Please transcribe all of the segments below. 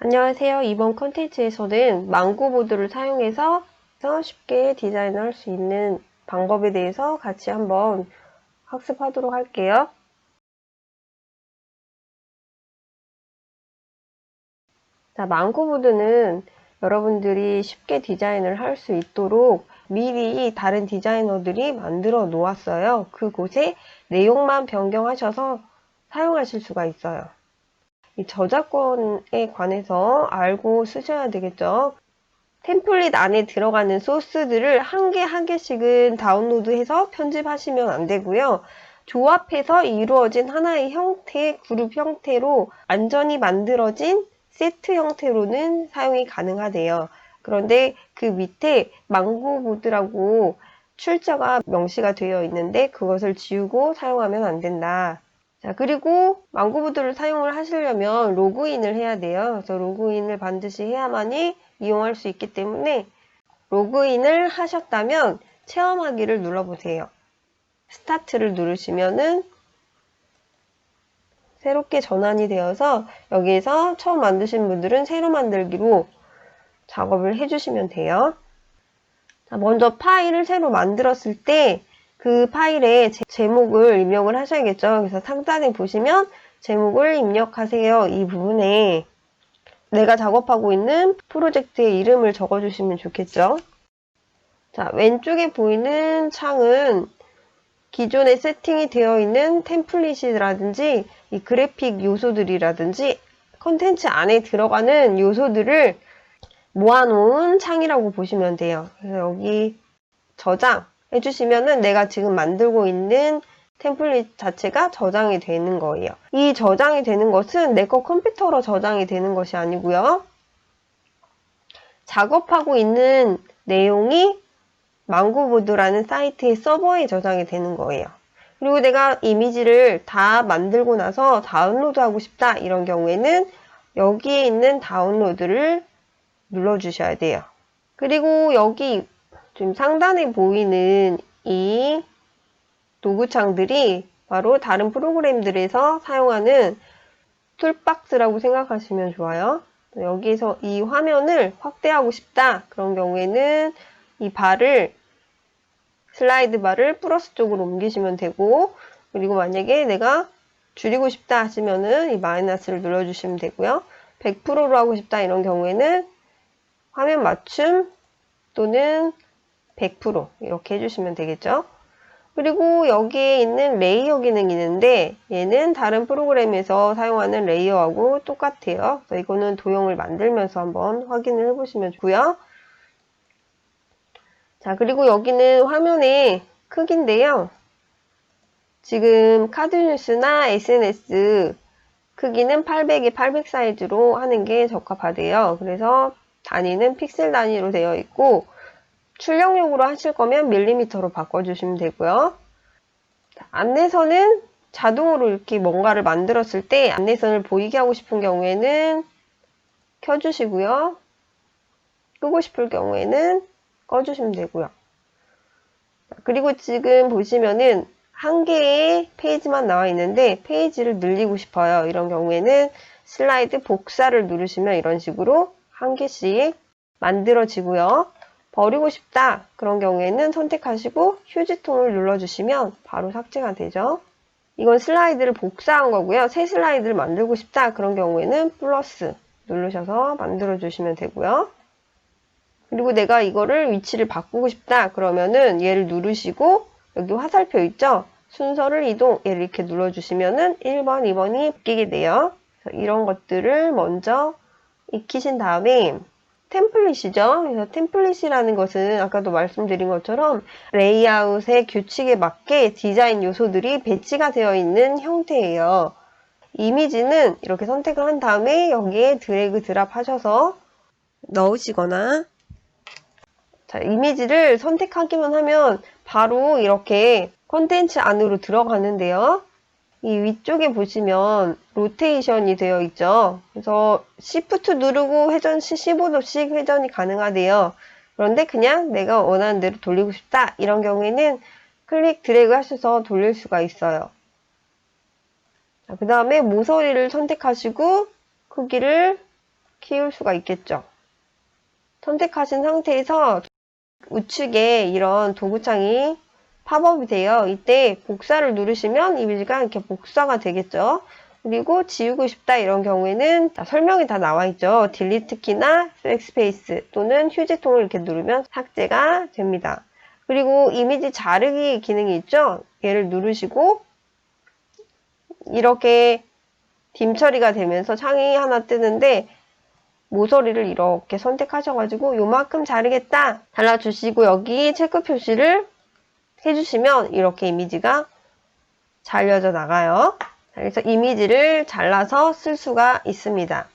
안녕하세요. 이번 컨텐츠에서는 망고보드를 사용해서 쉽게 디자인을 할 수 있는 방법에 대해서 같이 한번 학습하도록 할게요. 자, 망고보드는 여러분들이 쉽게 디자인을 할 수 있도록 미리 다른 디자이너들이 만들어 놓았어요. 그곳에 내용만 변경하셔서 사용하실 수가 있어요. 이 저작권에 관해서 알고 쓰셔야 되겠죠. 템플릿 안에 들어가는 소스들을 한 개 한 개씩은 다운로드해서 편집하시면 안 되고요. 조합해서 이루어진 하나의 형태, 그룹 형태로 완전히 만들어진 세트 형태로는 사용이 가능하대요. 그런데 그 밑에 망고보드라고 출처가 명시가 되어 있는데 그것을 지우고 사용하면 안 된다. 자, 그리고 망고보드를 사용을 하시려면 로그인을 해야 돼요. 그래서 로그인을 반드시 해야만이 이용할 수 있기 때문에 로그인을 하셨다면 체험하기를 눌러보세요. 스타트를 누르시면은 새롭게 전환이 되어서 여기에서 처음 만드신 분들은 새로 만들기로 작업을 해주시면 돼요. 자, 먼저 파일을 새로 만들었을 때 그 파일에 제목을 입력을 하셔야겠죠. 그래서 상단에 보시면 제목을 입력하세요. 이 부분에 내가 작업하고 있는 프로젝트의 이름을 적어주시면 좋겠죠. 자, 왼쪽에 보이는 창은 기존에 세팅이 되어 있는 템플릿이라든지 이 그래픽 요소들이라든지 컨텐츠 안에 들어가는 요소들을 모아놓은 창이라고 보시면 돼요. 그래서 여기 저장 해주시면은 내가 지금 만들고 있는 템플릿 자체가 저장이 되는 거예요. 이 저장이 되는 것은 내 거 컴퓨터로 저장이 되는 것이 아니고요. 작업하고 있는 내용이 망고보드라는 사이트의 서버에 저장이 되는 거예요. 그리고 내가 이미지를 다 만들고 나서 다운로드하고 싶다 이런 경우에는 여기에 있는 다운로드를 눌러주셔야 돼요. 그리고 여기 지금 상단에 보이는 이 도구창들이 바로 다른 프로그램들에서 사용하는 툴박스라고 생각하시면 좋아요. 여기서 이 화면을 확대하고 싶다 그런 경우에는 이 바를 슬라이드 바를 플러스 쪽으로 옮기시면 되고, 그리고 만약에 내가 줄이고 싶다 하시면은 이 마이너스를 눌러주시면 되고요. 100%로 하고 싶다 이런 경우에는 화면 맞춤 또는 100% 이렇게 해주시면 되겠죠. 그리고 여기에 있는 레이어 기능이 있는데 얘는 다른 프로그램에서 사용하는 레이어하고 똑같아요. 그래서 이거는 도형을 만들면서 한번 확인을 해보시면 좋고요. 자, 그리고 여기는 화면의 크기인데요. 지금 카드뉴스나 SNS 크기는 800에 800 사이즈로 하는 게 적합하대요. 그래서 단위는 픽셀 단위로 되어 있고 출력용으로 하실 거면 밀리미터로 바꿔주시면 되고요. 안내선은 자동으로 이렇게 뭔가를 만들었을 때 안내선을 보이게 하고 싶은 경우에는 켜주시고요. 끄고 싶을 경우에는 꺼주시면 되고요. 그리고 지금 보시면은 한 개의 페이지만 나와 있는데 페이지를 늘리고 싶어요. 이런 경우에는 슬라이드 복사를 누르시면 이런 식으로 한 개씩 만들어지고요. 버리고 싶다 그런 경우에는 선택하시고 휴지통을 눌러주시면 바로 삭제가 되죠. 이건 슬라이드를 복사한 거고요. 새 슬라이드를 만들고 싶다 그런 경우에는 플러스 누르셔서 만들어 주시면 되고요. 그리고 내가 이거를 위치를 바꾸고 싶다 그러면은 얘를 누르시고 여기 화살표 있죠? 순서를 이동 얘를 이렇게 눌러주시면은 1번, 2번이 바뀌게 돼요. 이런 것들을 먼저 익히신 다음에 템플릿이죠. 그래서 템플릿이라는 것은 아까도 말씀드린 것처럼 레이아웃의 규칙에 맞게 디자인 요소들이 배치가 되어 있는 형태예요. 이미지는 이렇게 선택을 한 다음에 여기에 드래그 드랍 하셔서 넣으시거나 자, 이미지를 선택하기만 하면 바로 이렇게 콘텐츠 안으로 들어가는데요. 이 위쪽에 보시면 로테이션이 되어 있죠. 그래서 Shift 누르고 회전 15도씩 회전이 가능하대요. 그런데 그냥 내가 원하는 대로 돌리고 싶다 이런 경우에는 클릭 드래그 하셔서 돌릴 수가 있어요. 그 다음에 모서리를 선택하시고 크기를 키울 수가 있겠죠. 선택하신 상태에서 우측에 이런 도구창이 팝업이 돼요. 이때 복사를 누르시면 이미지가 이렇게 복사가 되겠죠. 그리고 지우고 싶다 이런 경우에는 설명이 다 나와 있죠. 딜리트 키나 백스페이스 또는 휴지통을 이렇게 누르면 삭제가 됩니다. 그리고 이미지 자르기 기능이 있죠. 얘를 누르시고 이렇게 딤 처리가 되면서 창이 하나 뜨는데 모서리를 이렇게 선택하셔가지고 요만큼 자르겠다 잘라주시고 여기 체크 표시를 해주시면 이렇게 이미지가 잘려져 나가요. 그래서 이미지를 잘라서 쓸 수가 있습니다.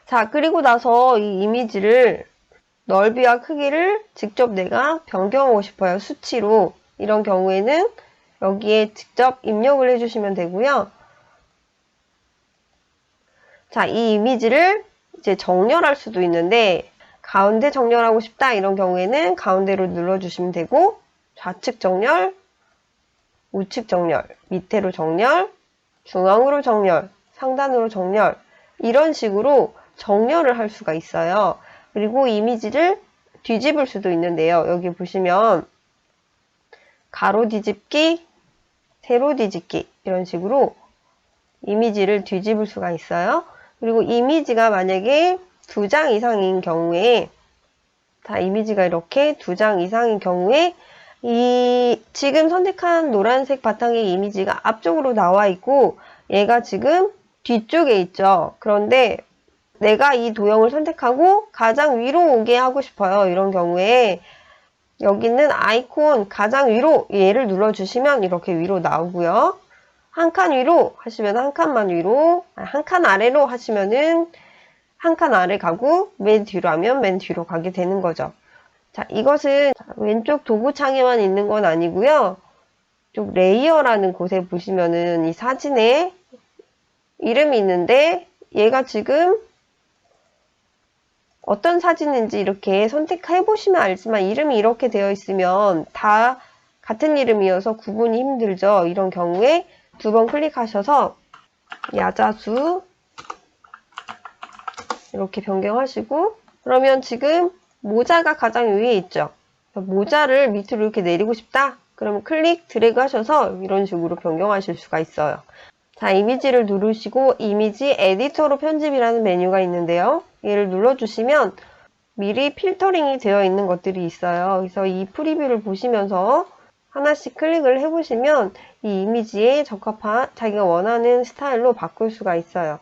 자, 그리고 나서 이 이미지를 넓이와 크기를 직접 내가 변경하고 싶어요. 수치로. 이런 경우에는 여기에 직접 입력을 해주시면 되고요. 자, 이 이미지를 이제 정렬할 수도 있는데 가운데 정렬하고 싶다 이런 경우에는 가운데로 눌러주시면 되고 좌측 정렬, 우측 정렬, 밑으로 정렬, 중앙으로 정렬, 상단으로 정렬 이런 식으로 정렬을 할 수가 있어요. 그리고 이미지를 뒤집을 수도 있는데요. 여기 보시면 가로 뒤집기, 세로 뒤집기 이런 식으로 이미지를 뒤집을 수가 있어요. 그리고 이미지가 만약에 2장 이상인 경우에 자, 이미지가 이렇게 2장 이상인 경우에 이 지금 선택한 노란색 바탕의 이미지가 앞쪽으로 나와 있고 얘가 지금 뒤쪽에 있죠. 그런데 내가 이 도형을 선택하고 가장 위로 오게 하고 싶어요. 이런 경우에 여기 있는 아이콘 가장 위로 얘를 눌러주시면 이렇게 위로 나오고요. 한 칸 위로 하시면 한 칸만 위로, 한 칸 아래로 하시면은 한 칸 아래 가고 맨 뒤로 하면 맨 뒤로 가게 되는 거죠. 자, 이것은 왼쪽 도구창에만 있는 건 아니고요. 쪽 레이어라는 곳에 보시면은 이 사진에 이름이 있는데 얘가 지금 어떤 사진인지 이렇게 선택해 보시면 알지만 이름이 이렇게 되어 있으면 다 같은 이름이어서 구분이 힘들죠. 이런 경우에 2번 클릭하셔서 야자수 이렇게 변경하시고 그러면 지금 모자가 가장 위에 있죠. 모자를 밑으로 이렇게 내리고 싶다. 그러면 클릭 드래그 하셔서 이런 식으로 변경하실 수가 있어요. 자, 이미지를 누르시고 이미지 에디터로 편집이라는 메뉴가 있는데요. 얘를 눌러주시면 미리 필터링이 되어 있는 것들이 있어요. 그래서 이 프리뷰를 보시면서 하나씩 클릭을 해보시면 이 이미지에 적합한 자기가 원하는 스타일로 바꿀 수가 있어요.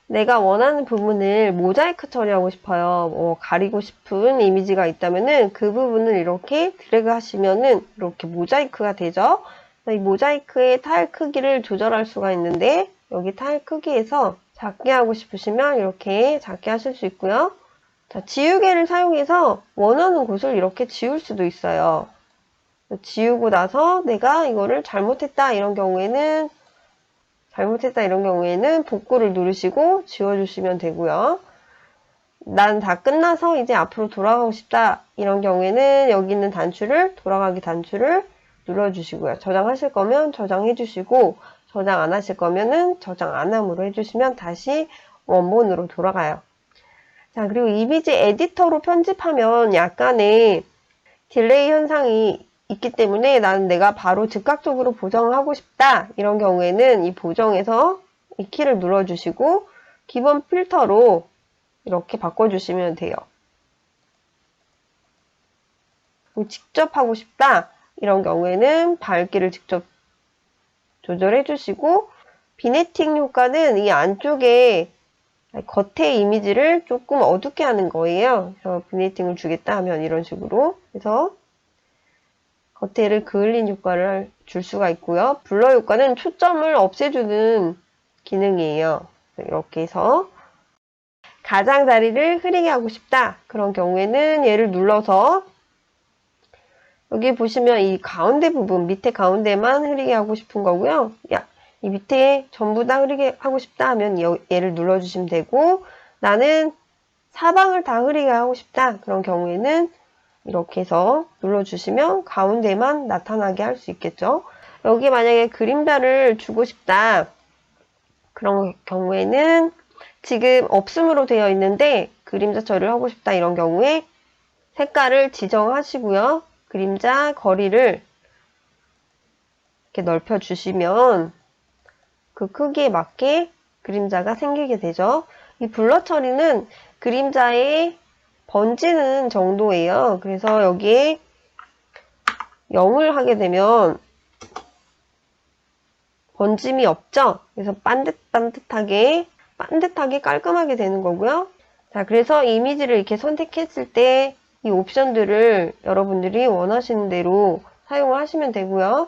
내가 원하는 부분을 모자이크 처리하고 싶어요. 가리고 싶은 이미지가 있다면은 그 부분을 이렇게 드래그 하시면은 이렇게 모자이크가 되죠. 이 모자이크의 타일 크기를 조절할 수가 있는데 여기 타일 크기에서 작게 하고 싶으시면 이렇게 작게 하실 수 있고요. 자, 지우개를 사용해서 원하는 곳을 이렇게 지울 수도 있어요. 지우고 나서 내가 이거를 잘못했다 이런 경우에는 복구를 누르시고 지워주시면 되고요. 난 다 끝나서 이제 앞으로 돌아가고 싶다 이런 경우에는 여기 있는 단추를 돌아가기 단추를 눌러주시고요. 저장하실 거면 저장해주시고 저장 안 하실 거면은 저장 안 함으로 해주시면 다시 원본으로 돌아가요. 자, 그리고 이미지 에디터로 편집하면 약간의 딜레이 현상이 있기 때문에 나는 내가 바로 즉각적으로 보정을 하고 싶다 이런 경우에는 이 보정에서 이 키를 눌러주시고 기본 필터로 이렇게 바꿔주시면 돼요. 직접 하고 싶다 이런 경우에는 밝기를 직접 조절해 주시고 비네팅 효과는 이 안쪽에 겉에 이미지를 조금 어둡게 하는 거예요. 그래서 비네팅을 주겠다 하면 이런 식으로 해서 겉에를 그을린 효과를 줄 수가 있고요. 블러 효과는 초점을 없애주는 기능이에요. 이렇게 해서 가장자리를 흐리게 하고 싶다. 그런 경우에는 얘를 눌러서 여기 보시면 이 가운데 부분, 밑에 가운데만 흐리게 하고 싶은 거고요. 이 밑에 전부 다 흐리게 하고 싶다 하면 얘를 눌러주시면 되고 나는 사방을 다 흐리게 하고 싶다. 그런 경우에는 이렇게 해서 눌러주시면 가운데만 나타나게 할 수 있겠죠. 여기 만약에 그림자를 주고 싶다. 그런 경우에는 지금 없음으로 되어 있는데 그림자 처리를 하고 싶다 이런 경우에 색깔을 지정하시고요. 그림자 거리를 이렇게 넓혀 주시면 그 크기에 맞게 그림자가 생기게 되죠. 이 블러 처리는 그림자의 번지는 정도예요. 그래서 여기에 0을 하게 되면 번짐이 없죠? 그래서 반듯하게 깔끔하게 되는 거고요. 자, 그래서 이미지를 이렇게 선택했을 때 이 옵션들을 여러분들이 원하시는 대로 사용을 하시면 되고요.